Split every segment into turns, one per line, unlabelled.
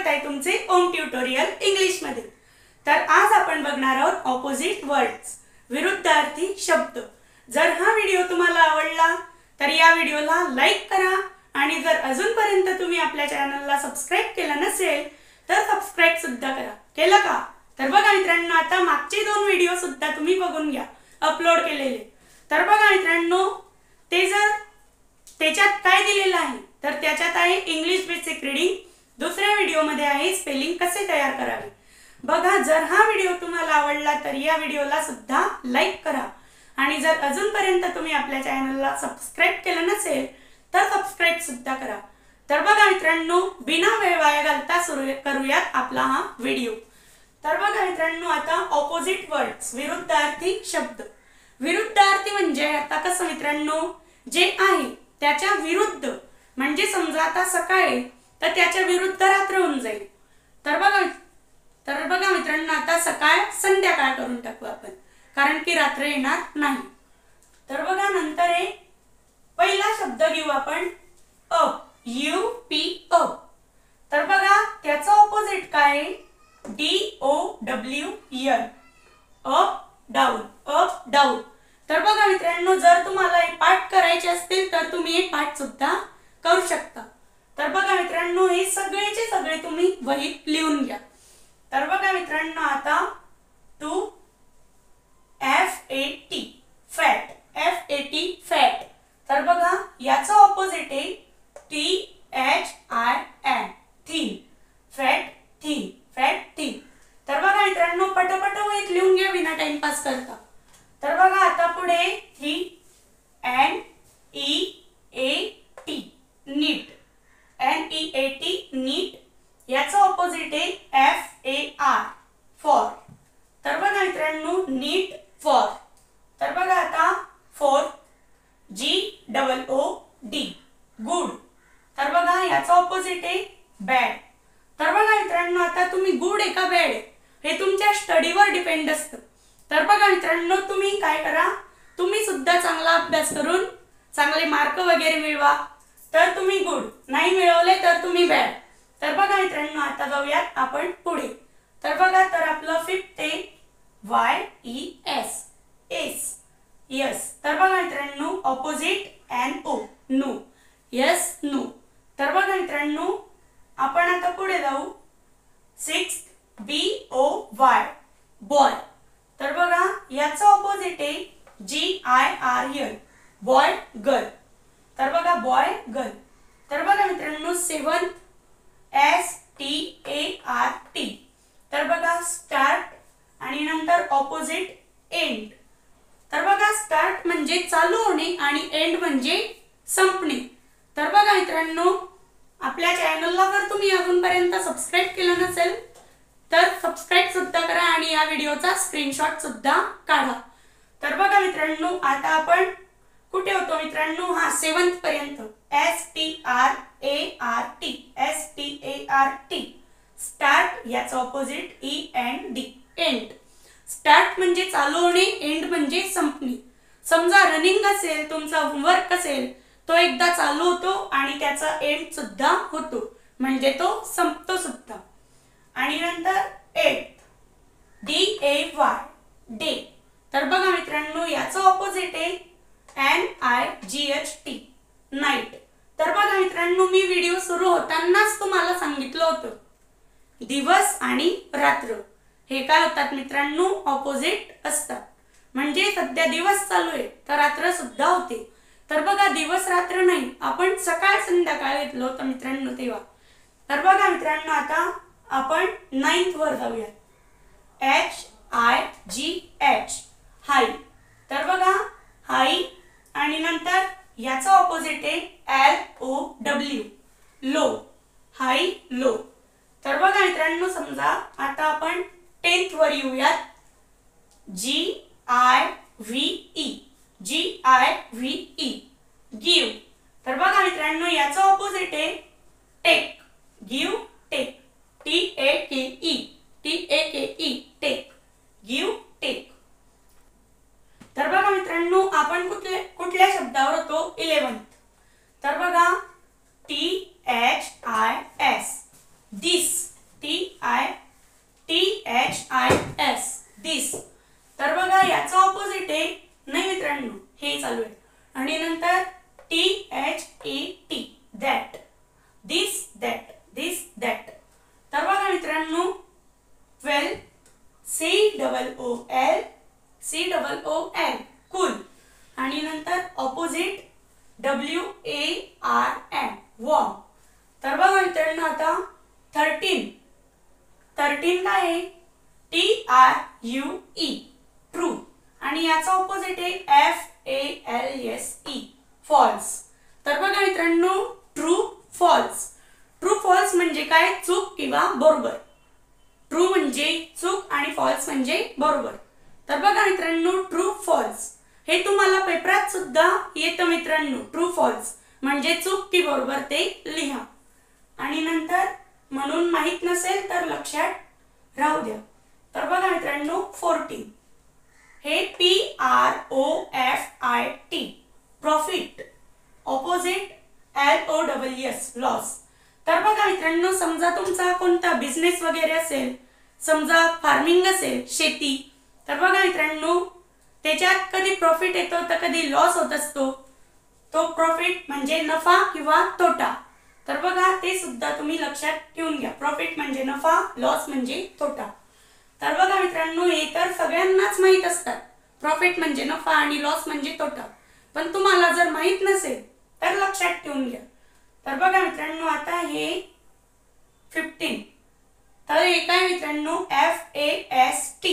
स्वागत आहे तुमचे ओम ट्युटोरियल इंग्लिश मध्ये। तर आज आपण बघणार आहोत ऑपोजिट वर्ड्स, विरुद्धार्थी शब्द। जर हा व्हिडिओ तुम्हाला आवडला तर या व्हिडिओला लाईक करा आणि जर अजूनपर्यंत तुम्ही आपल्या चॅनलला सबस्क्राइब केलं नसेल तर सबस्क्राइब सुद्धा करा। केलं का? तर बघा मित्रांनो, आता मागचे 2 व्हिडिओ सुद्धा तुम्ही बघून घ्या अपलोड केलेले। तर बघा मित्रांनो, ते जर त्याच्यात काय दिलेलं आहे तर त्याच्यात आहे इंग्लिश बेसिक रीडिंग, दुसऱ्या व्हिडिओ मध्ये आहे स्पेलिंग कसे तयार करावे। बघा, जर हा व्हिडिओ तुम्हाला आवडला तर या व्हिडिओला सुद्धा लाईक करा आणि जर अजूनपर्यंत तुम्ही आपल्या चॅनलला सबस्क्राइब केलं नसेल तर सबस्क्राइब सुद्धा करा। तर बघा मित्रांनो, बिना वेळ वाया घालता सुरू करूयात आपला हा व्हिडिओ। तर बघा मित्रांनो, आता ऑपोजिट वर्ड्स, विरुद्धार्थी शब्द। विरुद्धार्थी म्हणजे आता कसं मित्रांनो, जे आहे त्याच्या विरुद्ध, म्हणजे समजा आता सकाळ आहे तर त्याच्या विरुद्ध रात्र होऊन जाईल। तर बघा मित्रांनो, आता सकाळ संध्याकाळ करून टाकू आपण, कारण की रात्र येणार नाही। तर बघा, नंतर आहे पहिला शब्द घेऊ आपण अप, यू पी अप। तर बघा त्याचा ऑपोजिट काय आहे? D O W N, up down, up down. तर बघा मित्रांनो, जर तुम्हाला हे पाठ करायचे असतील तर तुम्ही हे पाठ सुद्धा करू शकता। तर बघा मित्रांनो, हे सगळेचे सगळे तुम्ही वहीत लिहून घ्या। तर बघा मित्रांनो, आता two FAT fat, FAT fat. तर बघा याचा ऑपोजिट आहे THIN thin, fat thin, fat thin. तर बघा मित्रांनो, पटापट वहीत लिहून घ्या बिना टाइमपास करता। तर बघा आता पुढे NEAT नीट, NEAT नीट। याचा ऑपोजिट आहे FAR फॉर। तर बघा मित्रांनो, नीट फॉर। तर बघा आता फोर GOOD गुड। तर बघा याचा ऑपोजिट आहे बॅड। तर बघा मित्रांनो, आता तुम्ही गुड आहे का बॅड आहे हे तुमच्या स्टडीवर डिपेंड असतं। तर बघा मित्रांनो, तुम्ही काय करा, तुम्ही सुद्धा चांगला अभ्यास करून चांगले मार्क वगैरे मिळवा तर तुम्ही गुड, नाही मिळवले तर तुम्ही बॅड। तर बघा मित्रांनो, आता जाऊयात आपण पुढे। तर बघा, तर आपलं फिफ्थ आहे YES, एस, यस। तर बघा मित्रांनो, opposite NO, no, yes no. तर बघा मित्रांनो, आपण आता पुढे जाऊ सिक्स्थ BOY बॉय। तर बघा याचा ऑपोजिट आहे GIRL बॉय गर्ल। तर बघा बॉय गर्ल। तर बघा मित्रांनो, सेवन्थ START। तर बघा स्टार्ट आणि नंतर ऑपोजिट एंड। तर बघा स्टार्ट म्हणजे चालू होणे आणि एंड म्हणजे संपणे। तर बघा मित्रांनो, आपल्या चॅनलला जर तुम्ही अजूनपर्यंत सबस्क्राइब केलं नसेल तर सबस्क्राइब सुद्धा करा आणि या व्हिडिओचा स्क्रीनशॉट सुद्धा काढा। तर बघा मित्रांनो, आता आपण कुठे होतो मित्रांनो? हा, सेवन्थ पर्यंत START स्टार्ट। याचा ऑपोजिट END एंड। स्टार्ट म्हणजे चालू होणे, एंड म्हणजे संपणे। समजा रनिंग असेल, तुमचा होमवर्क असेल, तो एकदा चालू होतो आणि त्याचा एंड सुद्धा होतो, म्हणजे तो संपतो सुद्धा। आणि नंतर एट DAY डे। तर बघा मित्रांनो, याचा ऑपोजिट आहे NIGHT नाईट। तर बघा मित्रांनो, मी व्हिडिओ सुरू होतानाच तुम्हाला सांगितलं होतं दिवस आणि रात्र हे काय होतात मित्रांनो, ऑपोजिट असतात। म्हणजे सध्या दिवस चालू आहे तर रात्र सुद्धा होते। तर बघा दिवस रात्र नाही, आपण सकाळ संध्याकाळ घेतलं होतं मित्रांनो तेव्हा। तर बघा मित्रांनो, आता आपण 9th वर जाऊया HIGH हाई। तर बघा हाई आणि नंतर याचा ऑपोजिट आहे LOW लो, हाई लो। तर बघा मित्रांनो, समजा आता आपण 10th वर येऊयात GIVE गिव। तर बघा मित्रांनो, याचा ऑपोजिट आहे take, give take, TAKE take, give take. तर बघा मित्रांनो, आपण कुठल्या शब्दावर होतो? 11th। तर बघा THEAT तर बघा मित्रांनो आता 13 काय आहे TRUE ट्रू आणि याचा ऑपोजिट आहे FALSE फॉल्स. तर बघा मित्रांनो ट्रू फॉल्स म्हणजे काय चूक किंवा बरोबर. ट्रू म्हणजे चूक आणि फॉल्स म्हणजे बरोबर. तर बघा मित्रांनो ट्रू फॉल्स हे तुम्हाला पेपरात सुद्धा येतं मित्रांनो. ट्रू फॉल्स म्हणजे चूक की बरोबर ते लिहा आणि नंतर म्हणून माहित नसेल तर लक्षात राहू द्या. तर बघा मित्रांनो 14 हे PROFIT profit opposite LOSS loss. तर बघा मित्रांनो समजा तुमचा कोणता बिझनेस वगैरे असेल, समजा फार्मिंग असेल शेती, तर बघा मित्रांनो त्याच्यात कधी प्रॉफिट येतो तर कधी लॉस होत असतो. तो प्रॉफिट म्हणजे नफा किंवा तोटा. तर बघा ते सुद्धा तुम्ही लक्षात ठेवून घ्या. प्रॉफिट म्हणजे नफा, लॉस म्हणजे तोटा. तर बघा मित्रांनो हे तर सगळ्यांनाच माहित असतात, प्रॉफिट म्हणजे नफा आणि लॉस म्हणजे तोटा. पण तुम्हाला जर माहित नसेल तर लक्षात ठेवून घ्या. तर बघा मित्रांनो आता हे 15 तर हे काय मित्रांनो FAST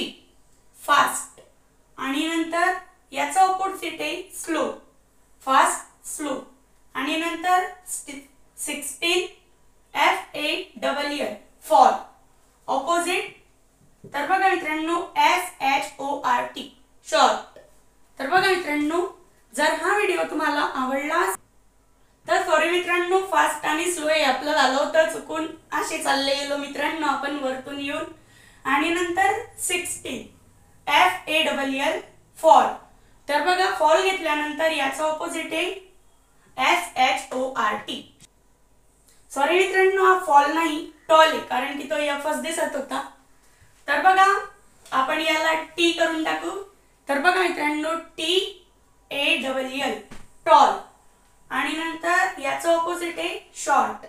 फास्ट आणि नंतर याचा ऑपोजिट आहे स्लो. फास्ट स्लो आणि नंतर 16 FALL फॉल ऑपोजिट. तर बघा मित्रांनो SHORT शॉर्ट. तर बघा मित्रांनो जर हा व्हिडिओ तुम्हाला आवडला तर सॉरी मित्रांनो फास्ट आणि स्लो हे आपलं झालं होतं चुकून, असे चालले गेलो मित्रांनो आपण वरतून येऊन. आणि नंतर 16 FALL फॉल. तर बघा फॉल घेतल्यानंतर याचा ऑपोजिट आहे SHORT. सॉरी मित्रांनो हा फॉल नाही टॉल आहे कारण की तो Fच दिसत होता. तर बघा आपण याला T करून टाकू. तर बघा मित्रांनो TALL टॉल आणि नंतर याचा ऑपोजिट आहे शॉर्ट.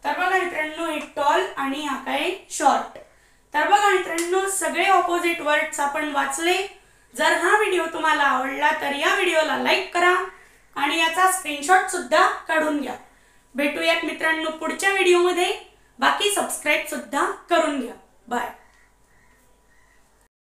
तर बघा मित्रांनो हे टॉल आणि हा काय शॉर्ट. तर बघा मित्रांनो सगळे ऑपोजिट वर्ड्स आपण वाचले. जर हा व्हिडिओ तुम्हाला आवडला तर या व्हिडिओला लाईक करा आणि याचा स्क्रीनशॉट सुद्धा काढून घ्या. भेटूयात मित्रांनो पुढच्या व्हिडिओमध्ये. बाकी सबस्क्राईब सुद्धा करून घ्या. बाय.